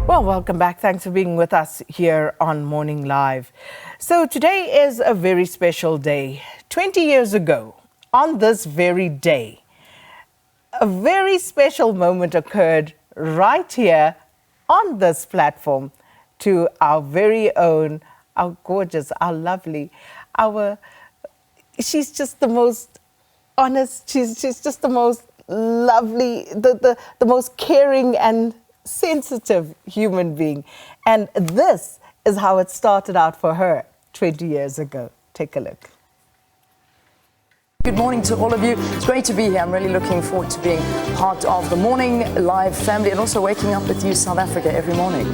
Well, welcome back. Thanks for being with us here on Morning Live. So today is a very special day. 20 years ago, on this very day, a very special moment occurred right here on this platform to our very own, our gorgeous, our lovely, she's just the most honest, she's just the most lovely, the most caring and sensitive human being. And this is how it started out for her 20 years ago. Take a look. Good morning to all of you. It's great to be here. I'm really looking forward to being part of the Morning Live family and also waking up with you, South Africa, every morning.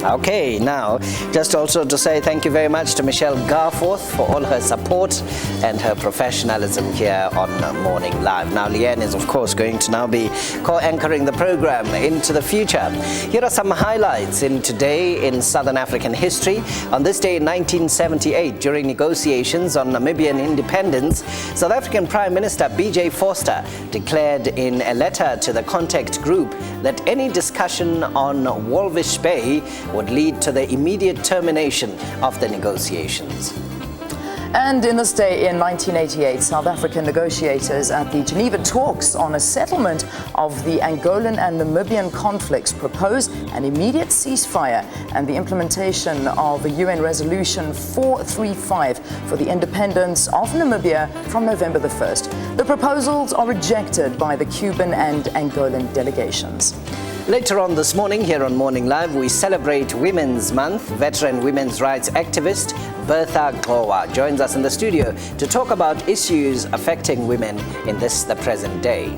Okay, now, just also to say thank you very much to Michelle Garforth for all her support and her professionalism here on Morning Live. Now, Leanne is, of course, going to now be co-anchoring the program into the future. Here are some highlights in today in Southern African history. On this day in 1978, during negotiations on Namibian independence, South African Prime Minister B.J. Vorster declared in a letter to the contact group that any discussion on Walvis Bay would lead to the immediate termination of the negotiations. And in this day in 1988, South African negotiators at the Geneva talks on a settlement of the Angolan and Namibian conflicts proposed an immediate ceasefire and the implementation of a UN Resolution 435 for the independence of Namibia from November the 1st. The proposals are rejected by the Cuban and Angolan delegations. Later on this morning, here on Morning Live, we celebrate Women's Month. Veteran women's rights activist Bertha Glowa joins us in the studio to talk about issues affecting women in the present day.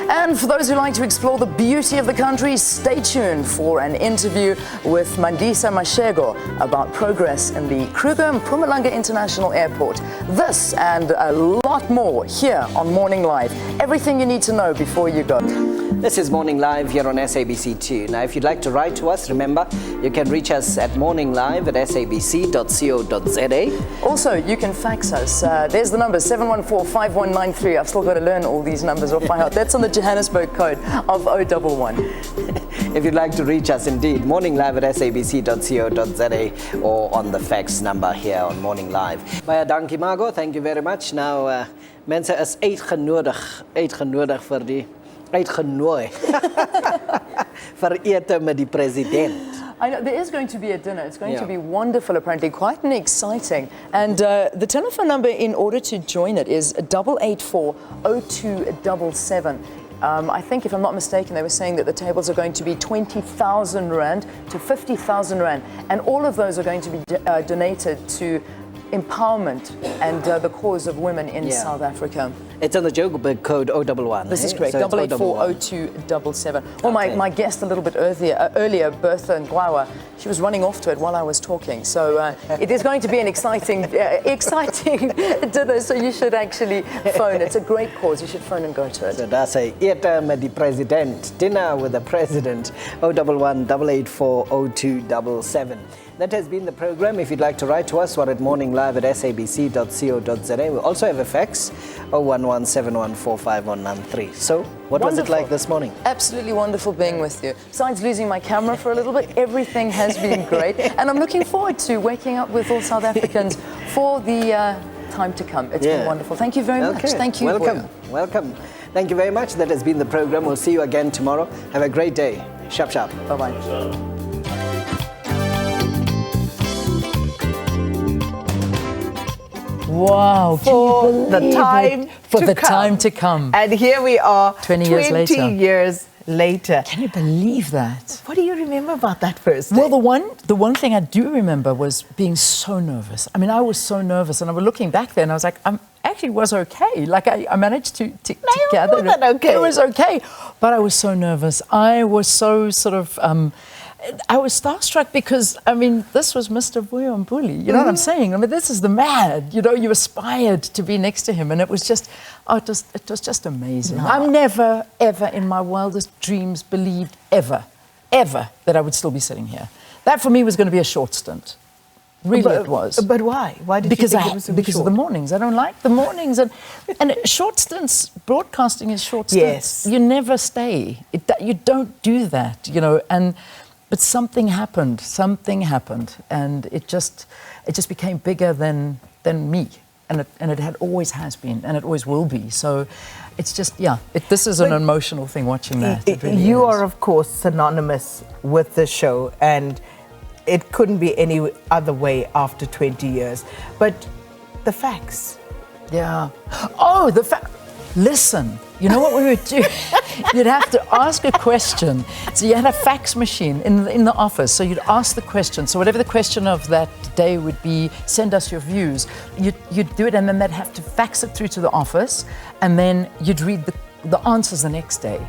And for those who like to explore the beauty of the country, stay tuned for an interview with Mandisa Mashego about progress in the Kruger Mpumalanga International Airport. This and a lot more here on Morning Live. Everything you need to know before you go. This is Morning Live here on SABC2. Now, if you'd like to write to us, remember, you can reach us at morninglive@sabc.co.za. Also, you can fax us. There's the number, 714-5193. I've still got to learn all these numbers off by heart. That's on the Johannesburg code of 011. If you'd like to reach us, indeed, morninglive@sabc.co.za or on the fax number here on Morning Live. Baie dankie, Margo. Thank you very much. Now, mense is uitgenodig vir die uitgenooi vir ete met die president. I know there is going to be a dinner. It's going to be wonderful, apparently, quite an exciting. And the telephone number in order to join it is 884-0277. I think, if I'm not mistaken, they were saying that the tables are going to be 20,000 Rand to 50,000 Rand. And all of those are going to be donated to empowerment and the cause of women in South Africa. It's on the Joburg code 011. This is correct, 884-0277. Well, my guest a little bit earlier, Bertha Ngwawa, she was running off to it while I was talking. So it is going to be an exciting dinner, so you should actually phone. It's a great cause. You should phone and go to it. So that's a ete met die president, dinner with the president, 011-884-0277. That has been the program. If you'd like to write to us, we're at morninglive@sabc.co.za. We also have a fax, 011-714-5193. So, what was it like this morning? Absolutely wonderful being with you. Besides losing my camera for a little bit, everything has been great. And I'm looking forward to waking up with all South Africans for the time to come. It's been wonderful. Thank you very much. Thank you. Welcome. Thank you very much. That has been the program. We'll see you again tomorrow. Have a great day. Sharp. Bye-bye. Wow, for the time to come. And here we are 20 years later. Can you believe that? What do you remember about that first day? Well, the one thing I do remember was being so nervous. I mean, I was so nervous, and I was looking back there and I was like, actually was okay. Like I managed to gather it. Okay. It was okay, but I was so nervous. I was so sort of I was starstruck because, I mean, this was Mr. Vuyombuli, you know what I'm saying? I mean, this is the man, you know, you aspired to be next to him, and it was just, it was just amazing. No. I've never, ever in my wildest dreams believed ever that I would still be sitting here. That for me was going to be a short stint. Really, it was. But why? Why did you think it was so because short? Of the mornings. I don't like the mornings. And short stints, broadcasting is short stints. Yes. You never stay. You don't do that, you know. And But something happened, and it just became bigger than me. And it always has been, and it always will be. So it's just, this is an emotional thing watching that. It really you is. are, of course, synonymous with the show, and it couldn't be any other way after 20 years. But the facts. Yeah. Oh, listen, you know what we would do? You'd have to ask a question. So you had a fax machine in the office. So you'd ask the question. So whatever the question of that day would be, send us your views. You'd do it, and then they'd have to fax it through to the office, and then you'd read the answers the next day.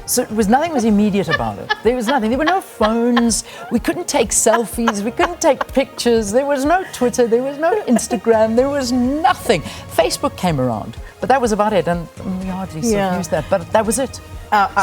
So nothing was immediate about it. There was nothing. There were no phones. We couldn't take selfies. We couldn't take pictures. There was no Twitter. There was no Instagram. There was nothing. Facebook came around, but that was about it. And we hardly sort of used that, but that was it.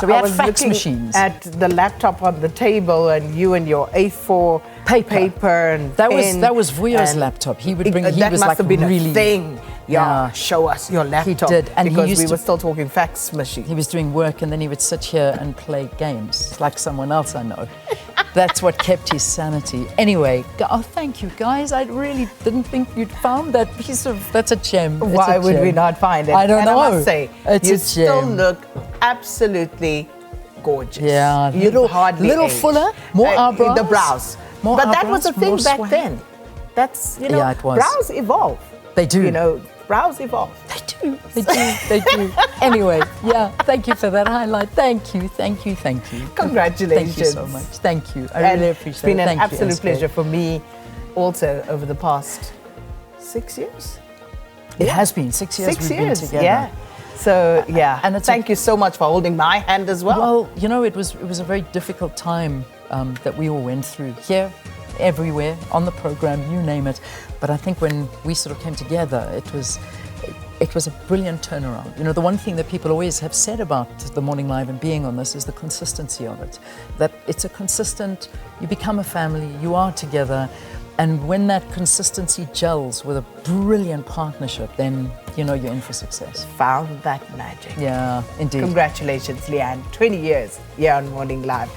So we had fax machines. At the laptop on the table, and you and your A4 paper and that pen, was Vuyo's laptop. He would bring. He was must like have been really a thing. Yeah, show us your laptop. He did, and because we were still talking fax machines. He was doing work, and then he would sit here and play games like someone else I know. That's what kept his sanity. Anyway, thank you guys. I really didn't think you'd found that piece of. That's a gem. Why would we not find it? I don't know. I must say, you still gem. look absolutely gorgeous. Yeah, You hardly little age. fuller, more eyebrows. The brows. More but that was eyebrows, a thing more back swag. then. That's, Yeah, it was. brows evolve. They do. Brows evolve. They do. Anyway, thank you for that highlight. Thank you. Congratulations. Thank you so much. Thank you. I really appreciate it. It's been an Thank you, absolute SK. pleasure for me also over the past 6 years. It has been 6 years. 6 we've years, been together. yeah. So, And it's thank you so much for holding my hand as well. Well, it was a very difficult time that we all went through here, everywhere, on the program, you name it. But I think when we sort of came together, it was a brilliant turnaround. The one thing that people always have said about the Morning Live and being on this is the consistency of it. That it's a consistent, you become a family, you are together. And when that consistency gels with a brilliant partnership, then you're in for success. Found that magic. Yeah, indeed. Congratulations, Leanne. 20 years here on Morning Live.